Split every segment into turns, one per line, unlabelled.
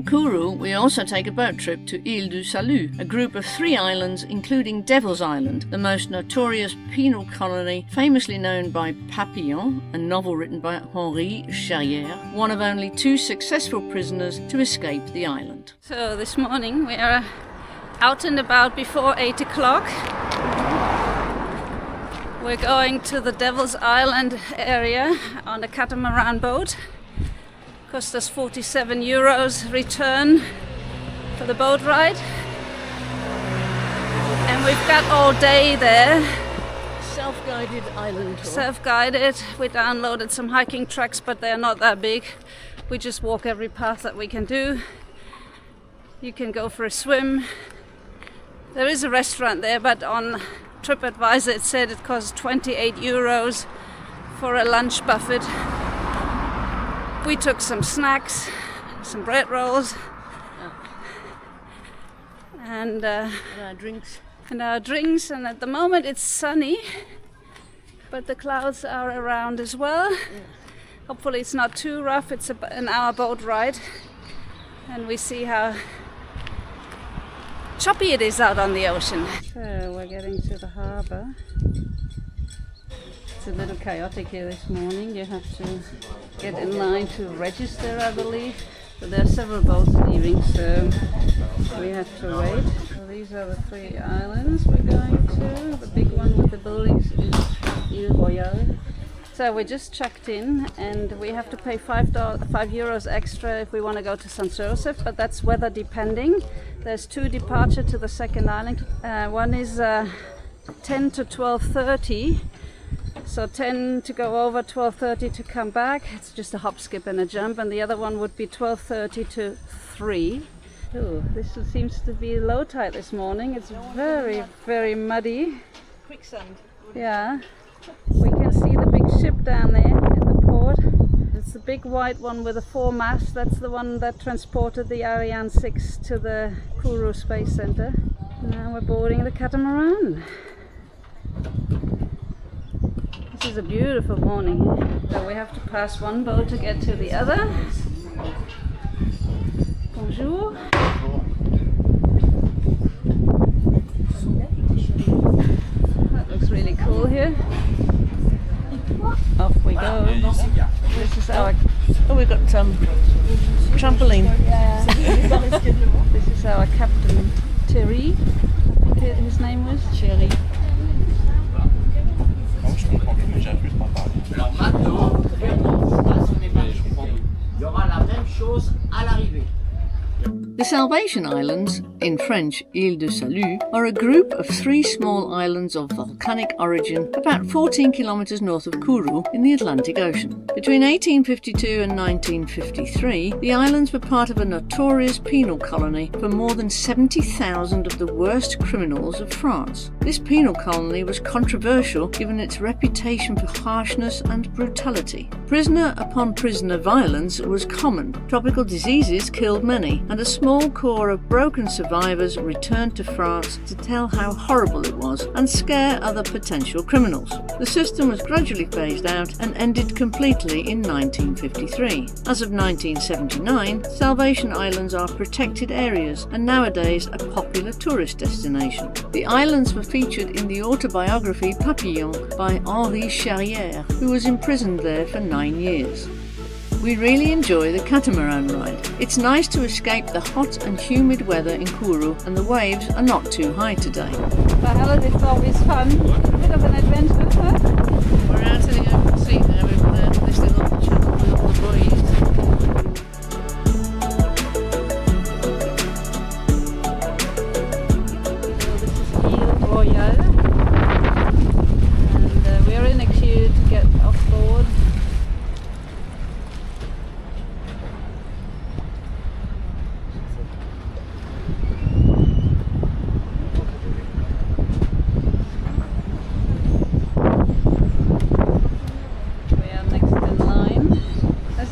Kourou, we also take a boat trip to Îles du Salut, a group of 3 islands including Devil's Island, the most notorious penal colony famously known by Papillon, a novel written by Henri Charrière, one of only 2 successful prisoners to escape the island. So this morning we are out and about before 8 o'clock. We're going to the Devil's Island area on a catamaran boat. Cost us €47 return for the boat ride. And we've got all day there.
Self-guided island tour.
Self-guided. We downloaded some hiking tracks, but they're not that big. We just walk every path that we can do. You can go for a swim. There is a restaurant there, but on TripAdvisor it said it costs €28 for a lunch buffet. We took some snacks, some bread rolls, and our drinks. And at the moment it's sunny, but the clouds are around as well. Yeah. Hopefully it's not too rough. It's an hour boat ride, and we see how choppy it is out on the ocean. So we're getting to the harbour. It's a little chaotic here this morning. You have to get in line to register, I believe. But there are several boats leaving, so we have to wait. So these are the 3 islands we're going to. The big one with the buildings is Île Royale. So we just checked in, and we have to pay €5 extra if we want to go to St. Joseph, but that's weather depending. There's 2 departures to the second island. One is 10 to 12:30. So 10 to go over, 12:30 to come back. It's just a hop, skip and a jump. And the other one would be 12:30 to 3. Oh, this seems to be low tide this morning. It's very, very muddy.
Quicksand.
Yeah. We can see the big ship down there in the port. It's the big white one with the 4 masts. That's the one that transported the Ariane 6 to the Kourou Space Center. Now we're boarding the catamaran. This is a beautiful morning. So we have to pass one boat to get to the other. Bonjour. That looks really cool here. Off we go. This is our...
Oh, we've got trampoline.
Yeah. This is our captain, Thierry. I think his name was.
Thierry.
Alors maintenant, il y aura la même chose à l'arrivée.
The Salvation Islands, in French Îles du Salut, are a group of 3 small islands of volcanic origin about 14 kilometres north of Kourou in the Atlantic Ocean. Between 1852 and 1953, the islands were part of a notorious penal colony for more than 70,000 of the worst criminals of France. This penal colony was controversial given its reputation for harshness and brutality. Prisoner upon prisoner violence was common. Tropical diseases killed many, and a small core of broken survivors returned to France to tell how horrible it was and scare other potential criminals. The system was gradually phased out and ended completely in 1953. As of 1979, Salvation Islands are protected areas and nowadays a popular tourist destination. The islands were featured in the autobiography Papillon by Henri Charrière, who was imprisoned there for 9 years. We really enjoy the catamaran ride. It's nice to escape the hot and humid weather in Kourou, and the waves are not too high today.
For Helen, it's always fun. A bit of an adventure, huh?
We're out in the open sea now with this little channel with all the buoys.
So this is Île Royale, and we're in a queue to get off board.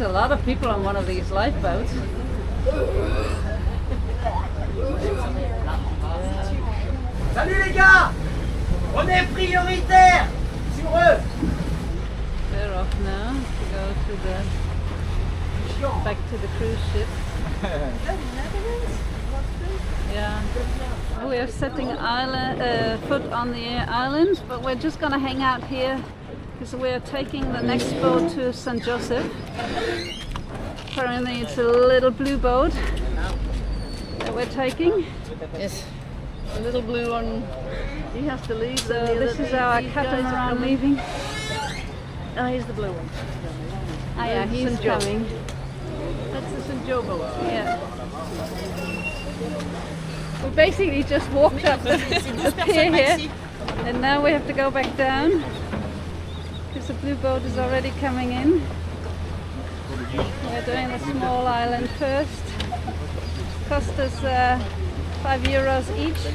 A lot of people on one of these lifeboats.
Salut les gars! On est prioritaire sur eux!
They're off now to go to back to the cruise ship.
Yeah. We are setting foot on the island, but we're just going to hang out here because we're taking the next boat to St. Joseph. Apparently it's a little blue boat that we're taking.
Yes. A little blue one. He has to leave.
So this is our catamaran leaving.
Oh, here's the blue one.
Ah yeah, he's
St. Joe.
coming.
That's the St. Joe boat.
Yeah. We basically just walked up the pier here, and now we have to go back down because the blue boat is already coming in. We're doing the small island first. Cost us €5 each.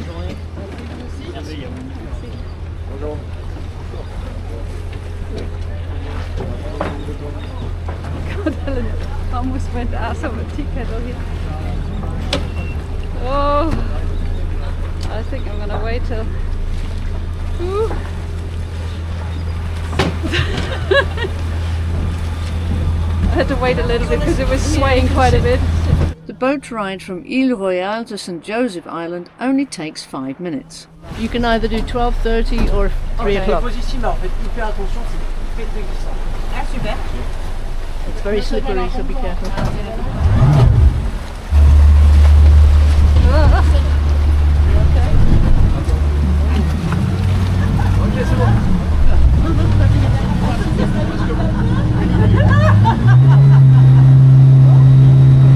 God, Helen almost went ass over tea kettle here. Oh, I think I'm gonna wait till. Ooh. I had to wait a little bit because it was swaying quite a bit.
The boat ride from Île Royale to St. Joseph Island only takes 5 minutes.
You can either do 12:30 or 3 o'clock.
Position, mais en fait, hyper attention, c'est très très glissant. Ah, super.
It's very slippery, so be careful.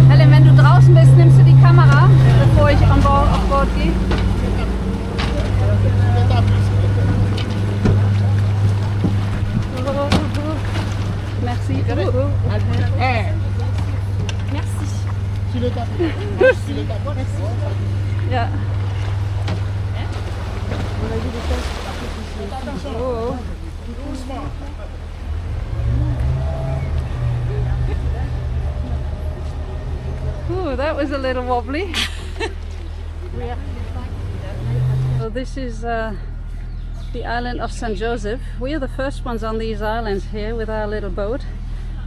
Helen, wenn du draußen bist, nimmst du die Kamera, bevor ich auf Bord gehe? Merci. Ja. Oh. Ooh, that was a little wobbly. So this is the island of St. Joseph. We are the first ones on these islands here with our little boat.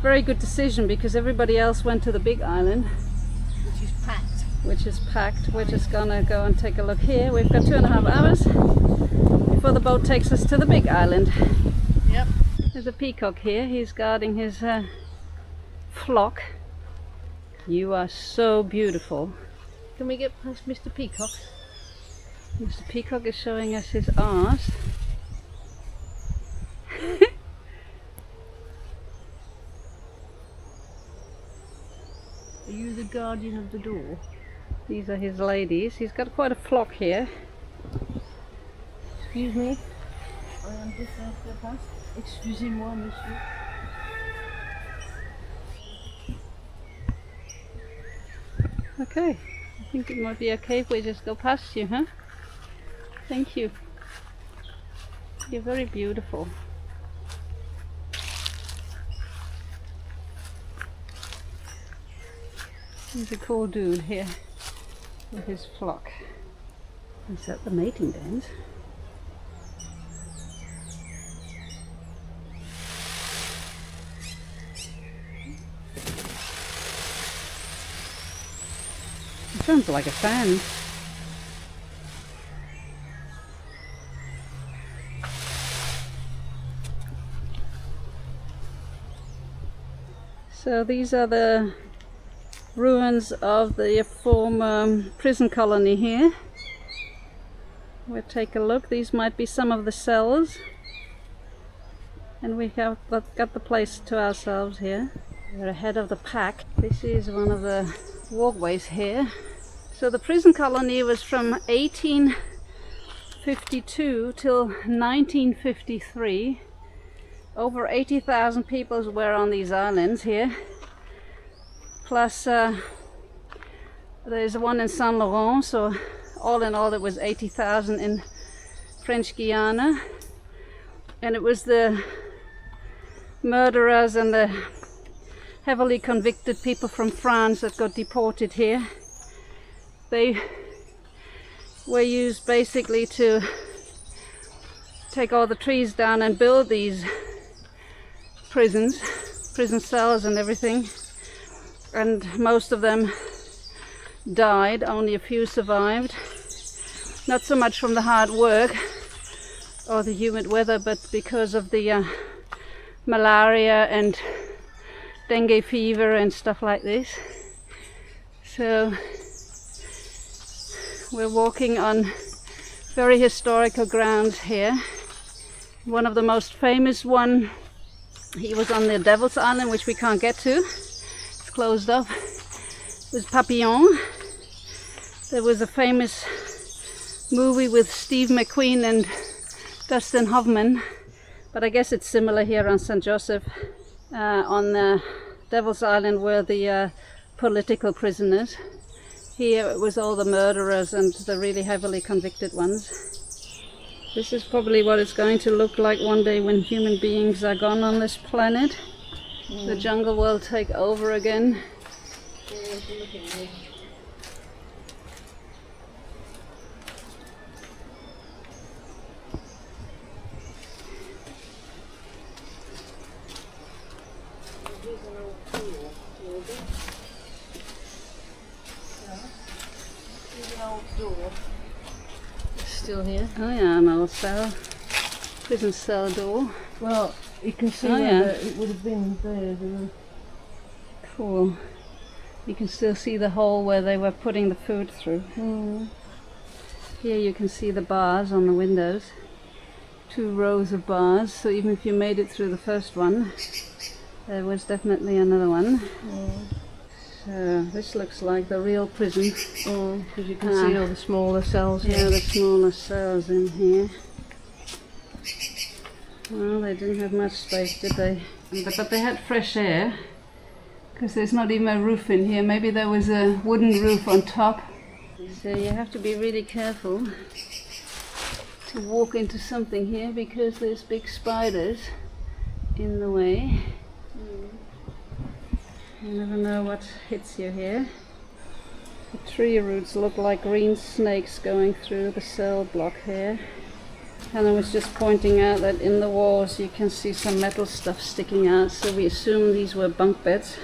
Very good decision because everybody else went to the big island, which is packed. We're just gonna go and take a look here. We've got 2.5 hours before the boat takes us to the big island.
Yep.
There's a peacock here. He's guarding his flock. You are so beautiful.
Can we get past Mr. Peacock?
Mr. Peacock is showing us his arse.
Are you the guardian of the door?
These are his ladies. He's got quite a flock here.
Excuse me. I am just after the pass. Excusez-moi, monsieur.
Okay, I think it might be okay if we just go past you, huh? Thank you. You're very beautiful. He's a cool dude here with his flock. Is that the mating dance? It sounds like a fan. So these are the ruins of the former prison colony here. We'll take a look. These might be some of the cells. And we have got the place to ourselves here. We're ahead of the pack. This is one of the walkways here. So the prison colony was from 1852 till 1953. Over 80,000 people were on these islands here. Plus there's one in Saint Laurent, so all in all it was 80,000 in French Guiana. And it was the murderers and the heavily convicted people from France that got deported here. They were used basically to take all the trees down and build these prison cells and everything. And most of them died. Only a few survived. Not so much from the hard work or the humid weather, but because of the malaria and dengue fever and stuff like this. So we're walking on very historical grounds here. One of the most famous one, he was on the Devil's Island, which we can't get to. It's closed off. It was Papillon. There was a famous movie with Steve McQueen and Dustin Hoffman, but I guess it's similar here on St. Joseph. On the Devil's Island were the political prisoners. Here it was all the murderers and the really heavily convicted ones. This is probably what it's going to look like one day when human beings are gone on this planet. The jungle will take over again.
Still here.
Oh yeah, an old cell. Prison cell door.
Well, you can see it would have been there.
Cool. You can still see the hole where they were putting the food through. Here you can see the bars on the windows. 2 rows of bars, so even if you made it through the first one, there was definitely another one. So this looks like the real prison.
Because you can see all the smaller cells here.
Yeah, the smaller cells in here. Well, they didn't have much space, did they? But they had fresh air, because there's not even a roof in here. Maybe there was a wooden roof on top. So you have to be really careful to walk into something here, because there's big spiders in the way. You never know what hits you here. The tree roots look like green snakes going through the cell block here. Helen was just pointing out that in the walls you can see some metal stuff sticking out, so we assume these were bunk beds.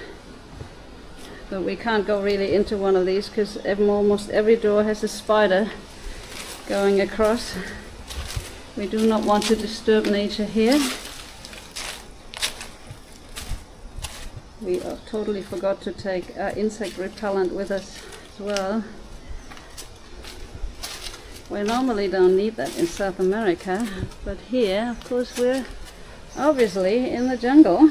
But we can't go really into one of these because almost every door has a spider going across. We do not want to disturb nature here. We totally forgot to take insect repellent with us as well. We normally don't need that in South America, but here, of course, we're obviously in the jungle.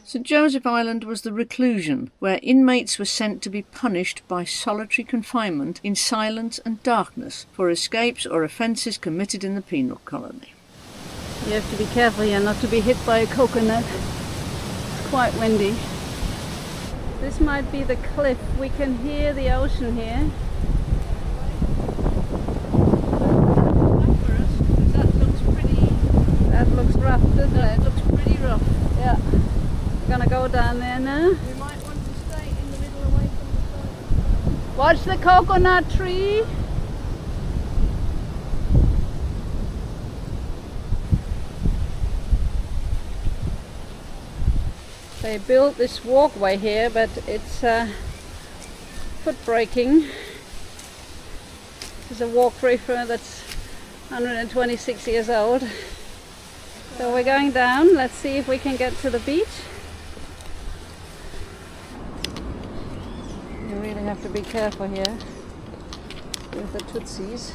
St. Joseph Island was the reclusion, where inmates were sent to be punished by solitary confinement in silence and darkness for escapes or offences committed in the penal colony.
You have to be careful here not to be hit by a coconut. Quite windy. This might be the cliff. We can hear the ocean here. That looks rough, doesn't it?
Looks pretty rough.
Yeah. We're gonna go down there now.
We might want to stay in the middle away from the side.
Watch the coconut tree. They built this walkway here, but it's foot braking. There's a walk river that's 126 years old. So we're going down. Let's see if we can get to the beach. You really have to be careful here with the Tutsis.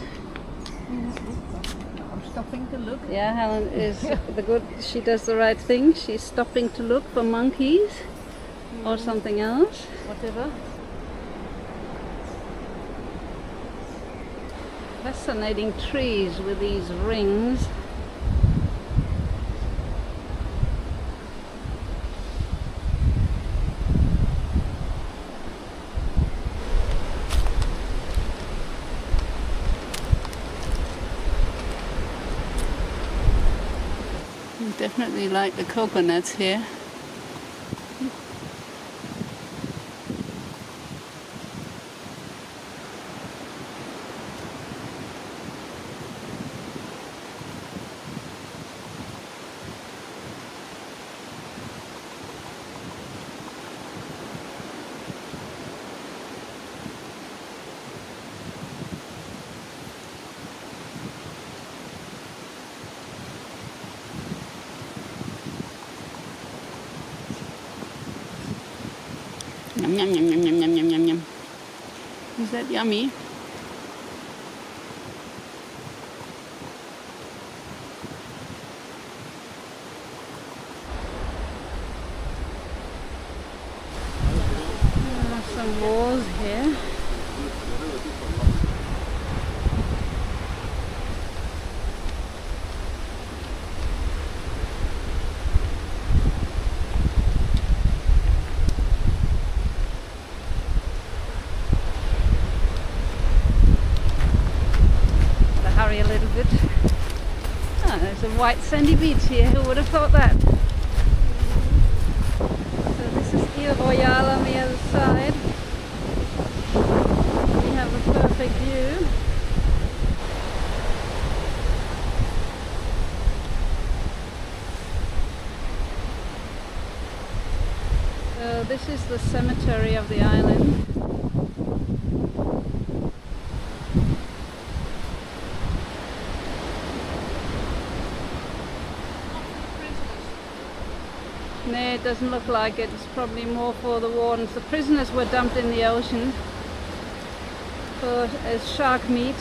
I'm stopping to look.
Yeah, Helen is the good. She does the right thing. She's stopping to look for monkeys or something else.
Whatever.
Fascinating trees with these rings. Definitely like the coconuts here. Yum, yum, yum, yum, yum, yum, yum, yum, yum. Is that yummy? Some walls here. Hurry a little bit. Oh, there's a white sandy beach here. Who would have thought that? So this is Île Royale on the other side. We have a perfect view. So this is the cemetery of the island. No, it doesn't look like it. It's probably more for the wardens. The prisoners were dumped in the ocean as shark meat.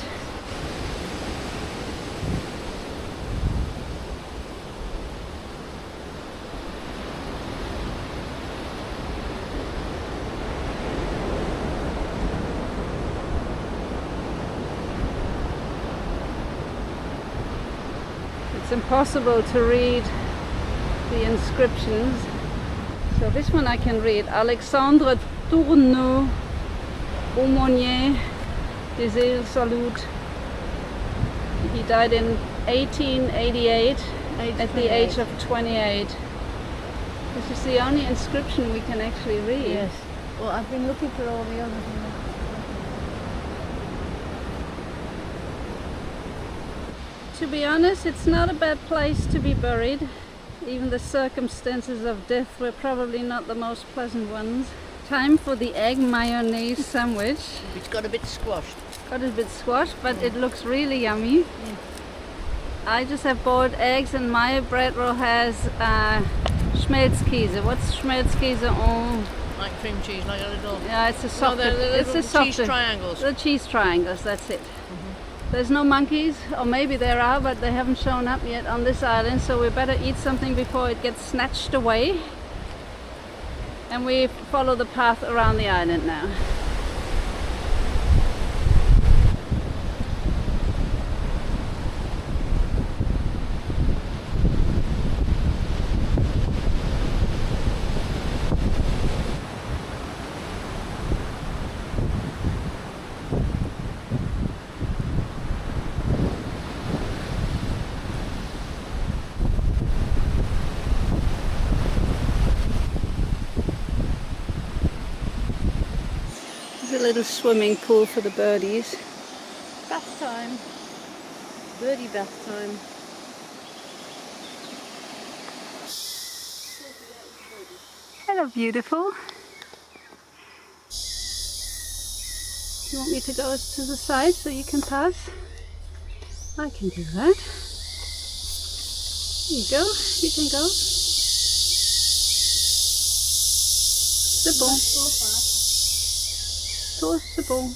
It's impossible to read the inscriptions. So this one I can read. Alexandre Tourneau, aumônier des Îles Salut. He died in 1888 at the age of 28. This is the only inscription we can actually read.
Yes. Well, I've been looking for all the others.
To be honest, it's not a bad place to be buried. Even the circumstances of death were probably not the most pleasant ones. Time for the egg mayonnaise sandwich.
It's got a bit squashed.
Got a bit squashed, but it looks really yummy. I just have boiled eggs, and my bread roll has Schmelzkäse. What's Schmelzkäse on?
Like cream cheese, like a little...
Yeah, it's a soft...
it's
a
cheese triangles.
The cheese triangles, that's it. There's no monkeys, or maybe there are, but they haven't shown up yet on this island, so we better eat something before it gets snatched away. And we follow the path around the island now. A little swimming pool for the birdies. Bath time. Birdie bath time. Hello, beautiful. Do you want me to go to the side so you can pass? I can do that. Here you go. You can go. C'est bon. C'est bon.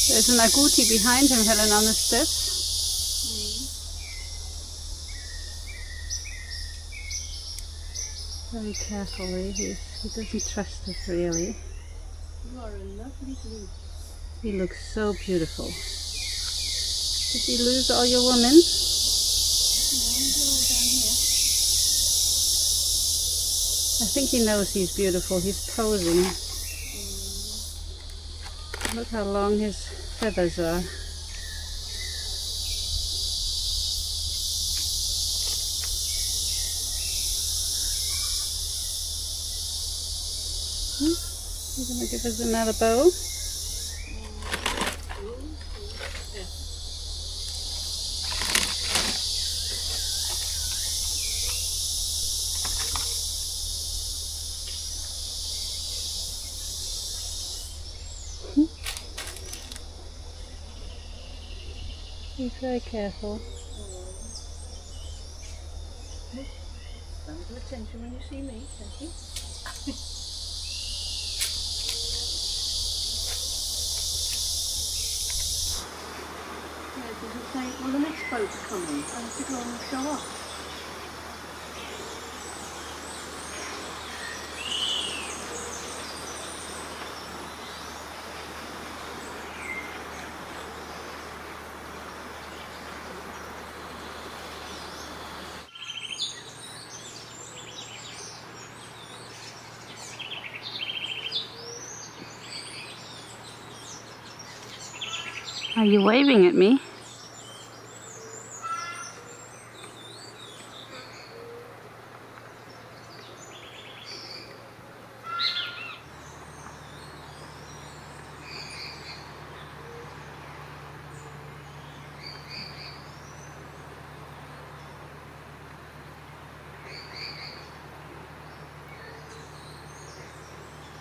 There's an agouti behind him, Helen, on the steps. Very carefully. He doesn't trust us really.
You are a lovely blue.
He looks so beautiful. Did you lose all your women? I think he knows he's beautiful. He's posing. Look how long his feathers are. You're going to give us another bow? Very careful.
Stand to attention when you see me, thank you. Yeah, it doesn't say, well, the next boat's coming. I have to go and show up.
Are you waving at me?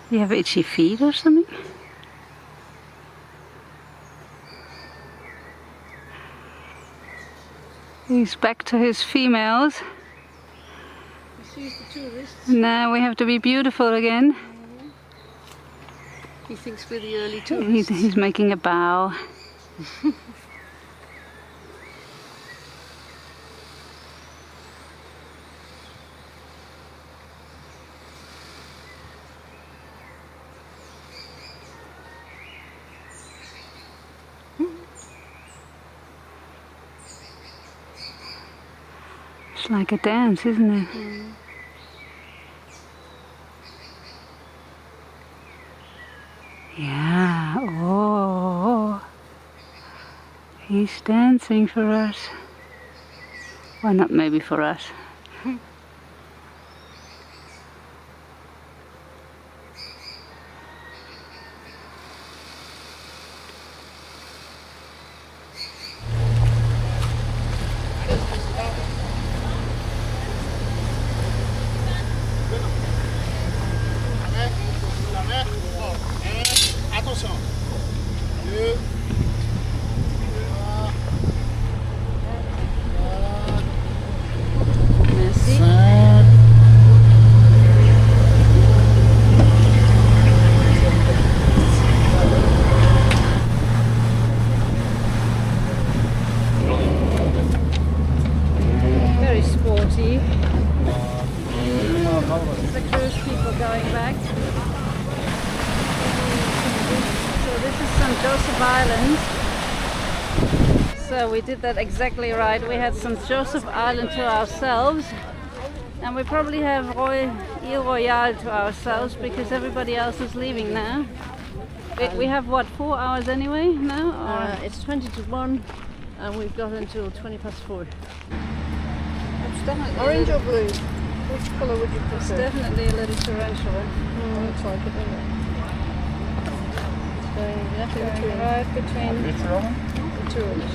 You have itchy feet or something? He's back to his females.
He sees the tourists.
Now we have to be beautiful again.
He thinks we're the early tourists.
He's making a bow. It's like a dance, isn't it? Yeah, oh, he's dancing for us. Well, not maybe for us.
Attention. 2.
Merci.
5.
Very sporty. The cruise people going back. So this is St. Joseph Island. So we did that exactly right. We had St. Joseph Island to ourselves. And we probably have Île Royale to ourselves because everybody else is leaving now. We have what, 4 hours anyway now? Or?
It's 20 to 1 and we've got until 20 past 4.
It's definitely
Orange or blue? Which colour would you
It's
prefer?
definitely a little torrential.
Looks like it, doesn't it? It's going exactly between
Right between
the two of us.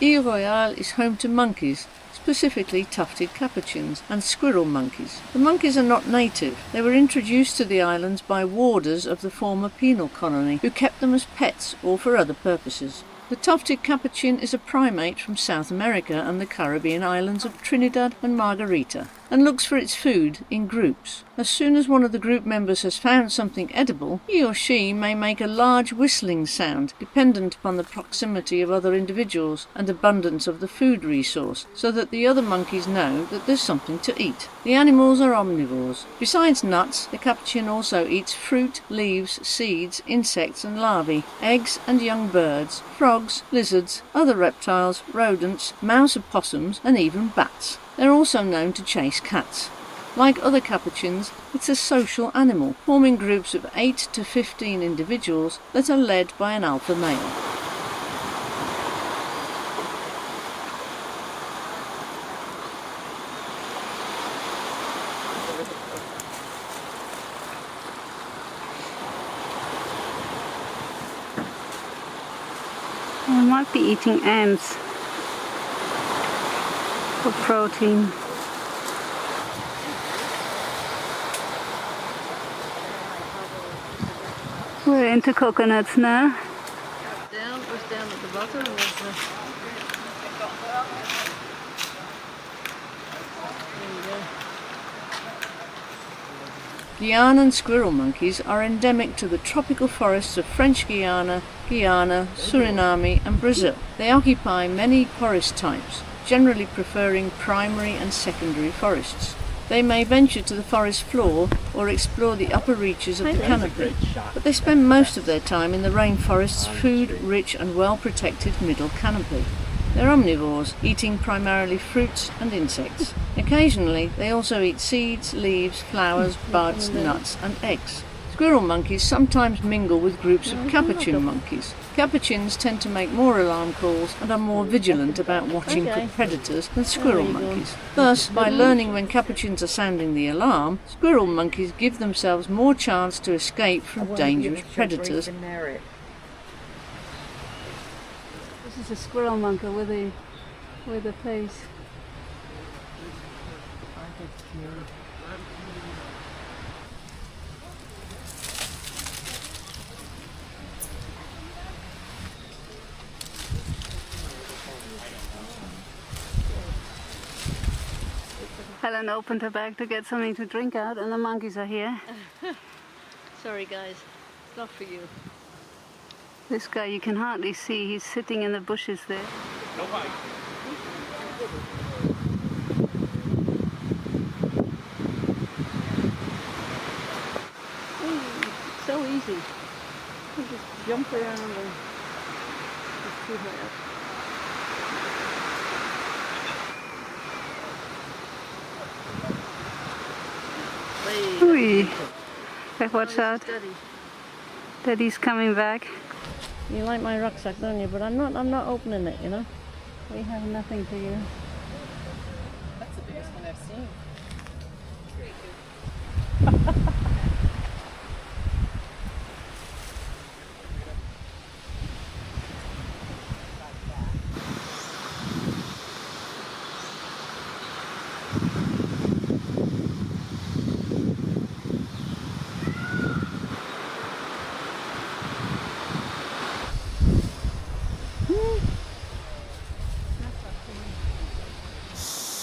Île Royale is home to monkeys, specifically tufted capuchins and squirrel monkeys. The monkeys are not native. They were introduced to the islands by warders of the former penal colony who kept them as pets or for other purposes. The tufted capuchin is a primate from South America and the Caribbean islands of Trinidad and Margarita, and looks for its food in groups. As soon as one of the group members has found something edible, he or she may make a large whistling sound dependent upon the proximity of other individuals and abundance of the food resource, so that the other monkeys know that there's something to eat. The animals are omnivores. Besides nuts, the capuchin also eats fruit, leaves, seeds, insects and larvae, eggs and young birds, frogs, lizards, other reptiles, rodents, mouse opossums and even bats. They're also known to chase cats. Like other capuchins, it's a social animal, forming groups of 8 to 15 individuals that are led by an alpha male.
We might be eating ants for protein. We're into coconuts now.
lot of them.
Guianan squirrel monkeys are endemic to the tropical forests of French Guiana, Guyana, Suriname and Brazil. They occupy many forest types, generally preferring primary and secondary forests. They may venture to the forest floor or explore the upper reaches of the canopy, but they spend most of their time in the rainforest's food-rich and well-protected middle canopy. They're omnivores, eating primarily fruits and insects. Occasionally, they also eat seeds, leaves, flowers, buds, nuts and eggs. Squirrel monkeys sometimes mingle with groups of capuchin monkeys. Capuchins tend to make more alarm calls and are more vigilant about watching for predators than squirrel monkeys. Thus, by learning when capuchins are sounding the alarm, squirrel monkeys give themselves more chance to escape from dangerous predators.
This is a squirrel monkey with a face. Helen opened her bag to get something to drink out, and the monkeys are here.
Sorry guys, it's not for you.
This guy you can hardly see, he's sitting in the bushes there. So easy. You just jump around and just keep it up. Ooh. Watch out. Daddy's coming back.
You like my rucksack, don't you? But I'm not opening it, you know.
We have nothing for you.
That's the biggest one I've seen.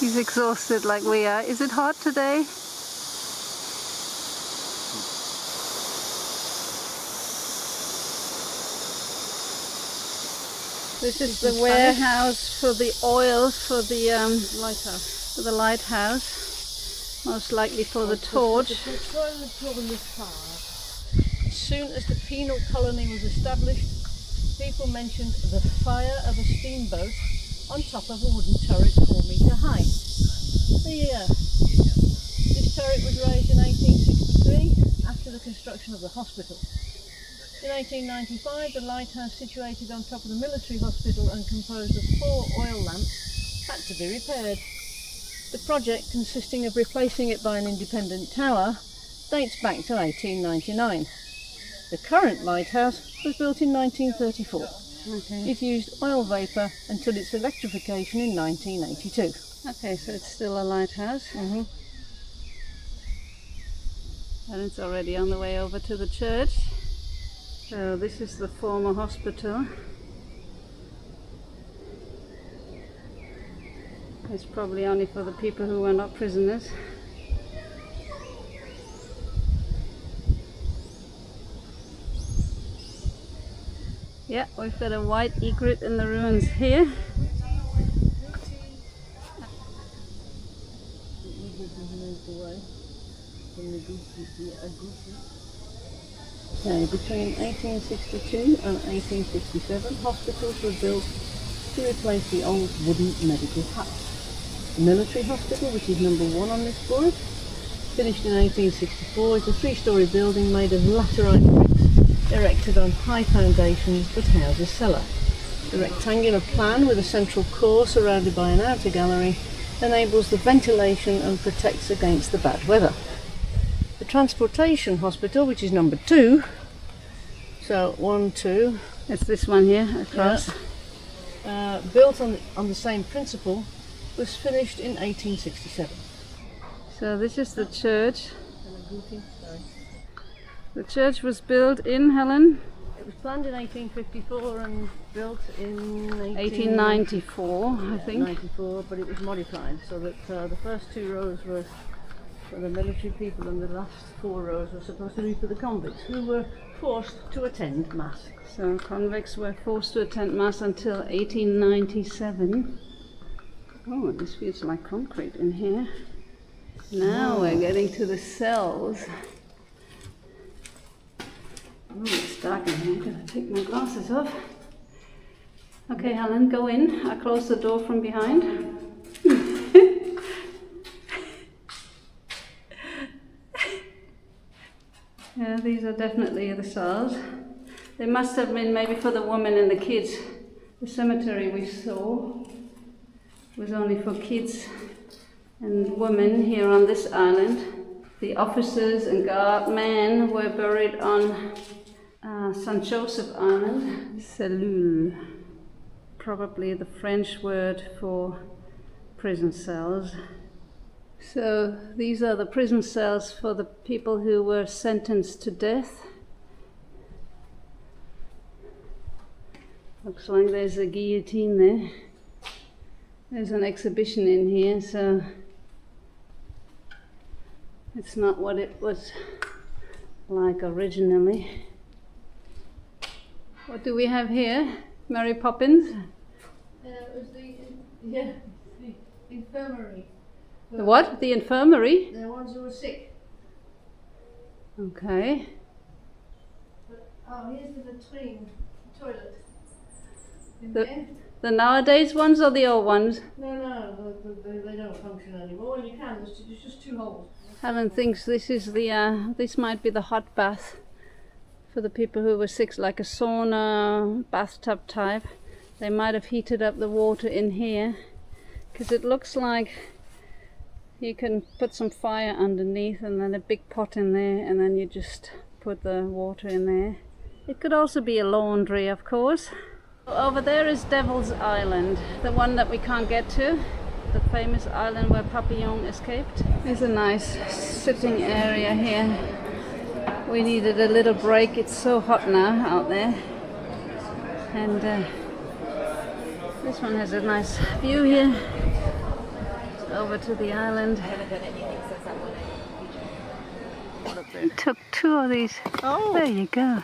He's exhausted like we are. Is it hot today? This is the warehouse for the oil for the lighthouse. For the lighthouse, most likely for the torch.
As soon as the penal colony was established, people mentioned the fire of a steamboat on top of a wooden turret 4 metre high. This turret was raised in 1863 after the construction of the hospital. In 1895, the lighthouse situated on top of the military hospital and composed of 4 oil lamps had to be repaired. The project, consisting of replacing it by an independent tower, dates back to 1899. The current lighthouse was built in 1934.
Okay.
It used oil vapour until its electrification in 1982.
Okay, so it's still a lighthouse.
Mm-hmm.
And it's already on the way over to the church. So this is the former hospital. It's probably only for the people who were not prisoners. Yeah, we've got a white egret in the ruins here.
So between 1862 and 1867, hospitals were built to replace the old wooden medical hut. The military hospital, which is number 1 on this board, finished in 1864, is a 3-storey building made of laterite bricks erected on high foundations that house a cellar. The rectangular plan with a central core surrounded by an outer gallery enables the ventilation and protects against the bad weather. The transportation hospital, which is number 2, so 1, 2,
It's this one here across.
built on the same principle, was finished in 1867.
So this is the church. The church was built in, Helen?
was planned in 1854 and built in
1894, I think.
94, but it was modified so that the first 2 rows were for the military people and the last 4 rows were supposed to be for the convicts who were forced to attend Mass.
So convicts were forced to attend Mass until 1897. Oh, this feels like concrete in here. Now we're getting to the cells. Oh, it's dark in here. I'm gonna take my glasses off. Okay, Helen, go in. I'll close the door from behind. Yeah, these are definitely the cells. They must have been maybe for the women and the kids. The cemetery we saw was only for kids and women here on this island. The officers and guardmen were buried on St. Joseph Island. Cellule, probably the French word for prison cells. So these are the prison cells for the people who were sentenced to death. Looks like there's a guillotine there. There's an exhibition in here, so it's not what it was like originally. What do we have here? Mary Poppins?
It was the infirmary.
The what? The infirmary?
The ones who were sick.
Okay.
But, here's the latrine, toilet.
The nowadays ones or the old ones?
No, they don't function anymore. Well, you can, there's just 2 holes.
Helen thinks this is the this might be the hot bath for the people who were sick, like a sauna, bathtub type. They might have heated up the water in here, because it looks like you can put some fire underneath and then a big pot in there, and then you just put the water in there. It could also be a laundry, of course. Over there is Devil's Island, the one that we can't get to, the famous island where Papillon escaped. There's a nice sitting area here. We needed a little break. It's so hot now out there. And this one has a nice view here. Over to the island. He took 2 of these.
Oh,
There you go.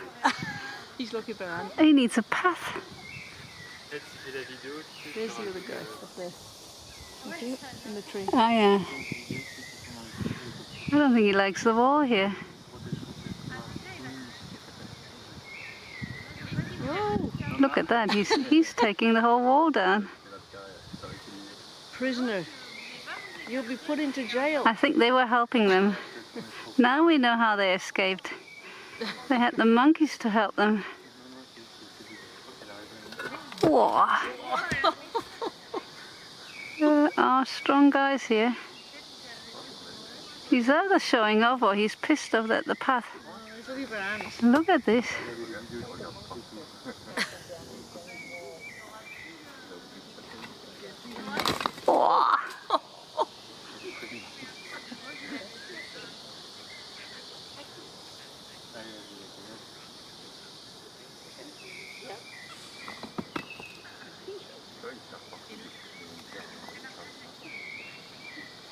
he's looking around.
He needs a path.
There's the other guy up there. In the tree.
Oh yeah. I don't think he likes the wall here.
Oh,
Look at that. He's taking the whole wall down.
prisoner. You'll be put into jail.
I think they were helping them. Now we know how they escaped. They had the monkeys to help them. Whoa. There are strong guys here. He's either showing off or he's pissed off at the path. Look at this. Whoa.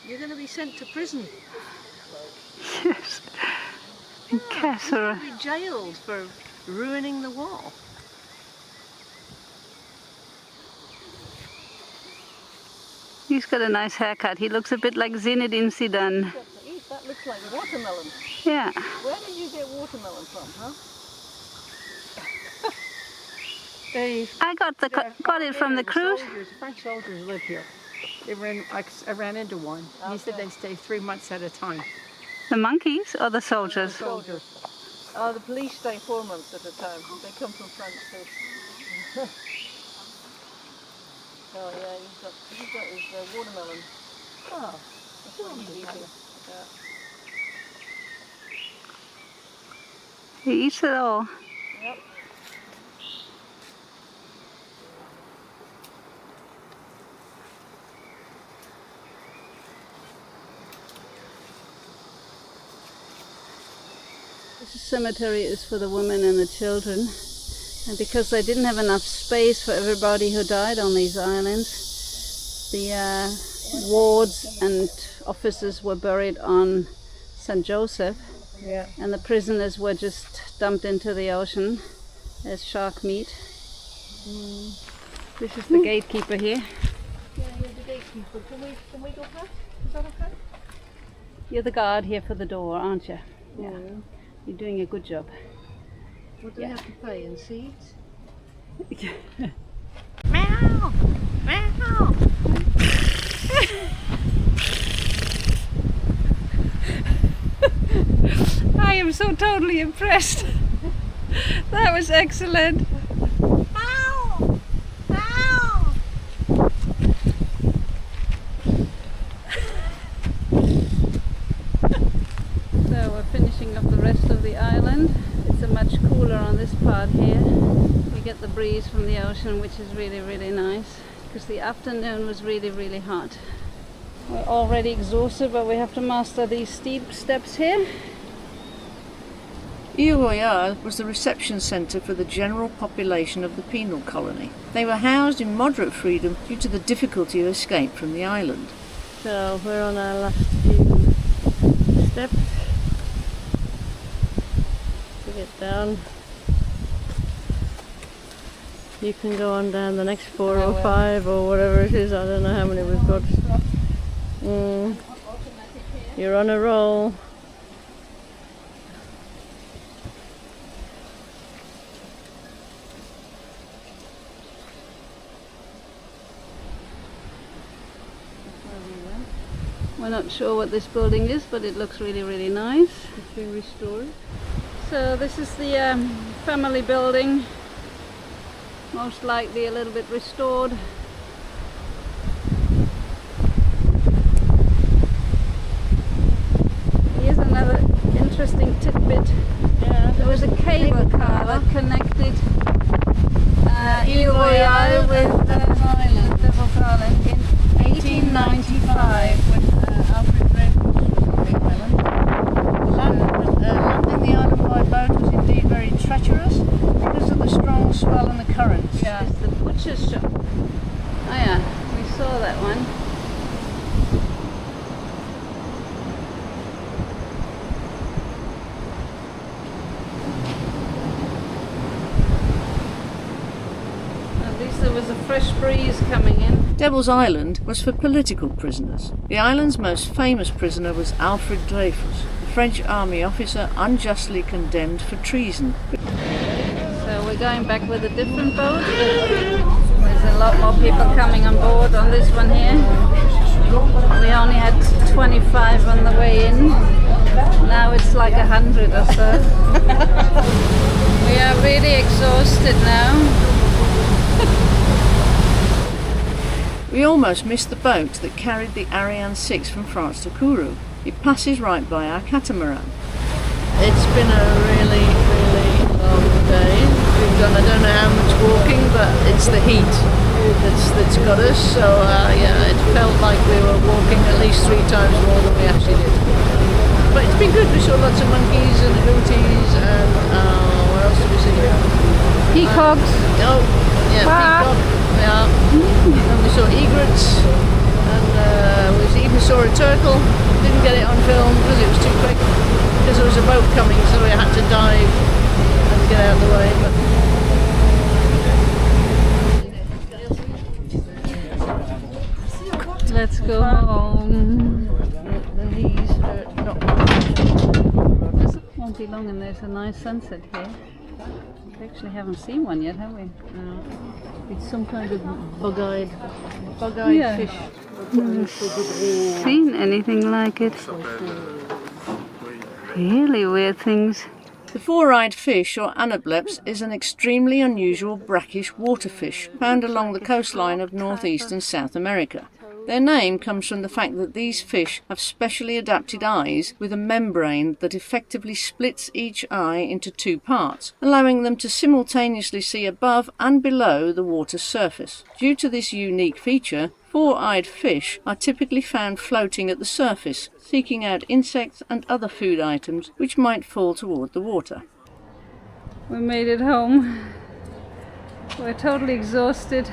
You're going to be sent to prison.
Yes. In Cassera.
You'll be jailed for ruining the wall.
He's got a nice haircut. He looks a bit like Zinedine Zidane.
That looks like watermelon.
Yeah.
Where did you get watermelon from, huh?
I got it from the cruise.
French soldiers live here. I ran into one. He said they stay 3 months at a time.
The monkeys or the soldiers?
Soldiers. The police stay 4 months at a time. They come from France too. Oh yeah, he's got his watermelon. Oh, that's what he's eating. Yeah.
He eats it all.
Yep.
This cemetery is for the women and the children. And because they didn't have enough space for everybody who died on these islands, the wards and officers were buried on St. Joseph, and the prisoners were just dumped into the ocean as shark meat. This is the gatekeeper here.
Yeah, you're the gatekeeper. Can we go past? Is that okay?
You're the guard here for the door, aren't you? Yeah. You're doing a good job.
What do we have to pay in seeds?
Meow! Meow! I am so totally impressed. That was excellent. Meow! Meow! So we're finishing up the rest of the island. It's much cooler on this part here. We get the breeze from the ocean, which is really, really nice, because the afternoon was really, really hot. We're already exhausted, but we have to master these steep steps here.
Île Royale was the reception centre for the general population of the penal colony. They were housed in moderate freedom due to the difficulty of escape from the island.
So we're on our last few steps to get down. You can go on down the next 4 or 5 or whatever it is. I don't know how many we've got. You're on a roll.
We're not sure what this building is, but it looks really, really nice.
It's been restored.
So this is the family building, most likely a little bit restored. Here's another interesting tidbit.
Yeah,
There was a cable car that connected Île Royale with Devil's Island in 1895 when
Alfred Dreyfus was the island. Landing the island by boat was indeed very treacherous because of the strong swell and the currents.
Yeah, it's the butcher's shop. Oh yeah, we saw that one. At least there was a fresh breeze coming in.
Devil's Island was for political prisoners. The island's most famous prisoner was Alfred Dreyfus, the French army officer unjustly condemned for treason.
So we're going back with a different boat. There's a lot more people coming on board on this one here. We only had 25 on the way in. Now it's like 100 or so. We are really exhausted now.
We almost missed the boat that carried the Ariane 6 from France to Kourou. It passes right by our catamaran.
It's been a really, really long day. We've done, I don't know how much walking, but it's the heat that's got us. So yeah, it felt like we were walking at least 3 times more than we actually did. But it's been good. We saw lots of monkeys and agoutis and what else did we see?
Peacocks.
Peacock. Yeah. And we saw egrets, and we even saw a turtle. Didn't get it on film because it was too quick, because there was a boat coming, so we had to dive and get out of the way. But
Let's go home.
the knees hurt not much.
Won't be long and there's a nice sunset here. We actually haven't seen one yet, have we?
No. It's some kind of bug-eyed
Yeah.
fish.
Seen anything like it? Really weird things.
The four-eyed fish, or Anableps, is an extremely unusual brackish waterfish found along the coastline of Northeast and South America. Their name comes from the fact that these fish have specially adapted eyes with a membrane that effectively splits each eye into 2 parts, allowing them to simultaneously see above and below the water's surface. Due to this unique feature, four-eyed fish are typically found floating at the surface, seeking out insects and other food items which might fall toward the water.
We made it home. We're totally exhausted.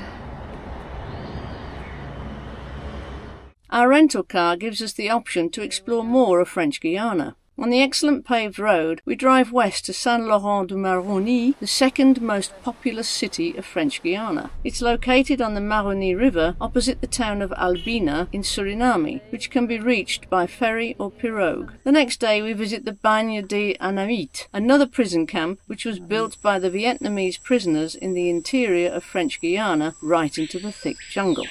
Our rental car gives us the option to explore more of French Guiana. On the excellent paved road, we drive west to Saint-Laurent-du-Maroni, the second most populous city of French Guiana. It's located on the Maroni River opposite the town of Albina in Suriname, which can be reached by ferry or pirogue. The next day we visit the Bagne des Anamites, another prison camp which was built by the Vietnamese prisoners in the interior of French Guiana right into the thick jungle.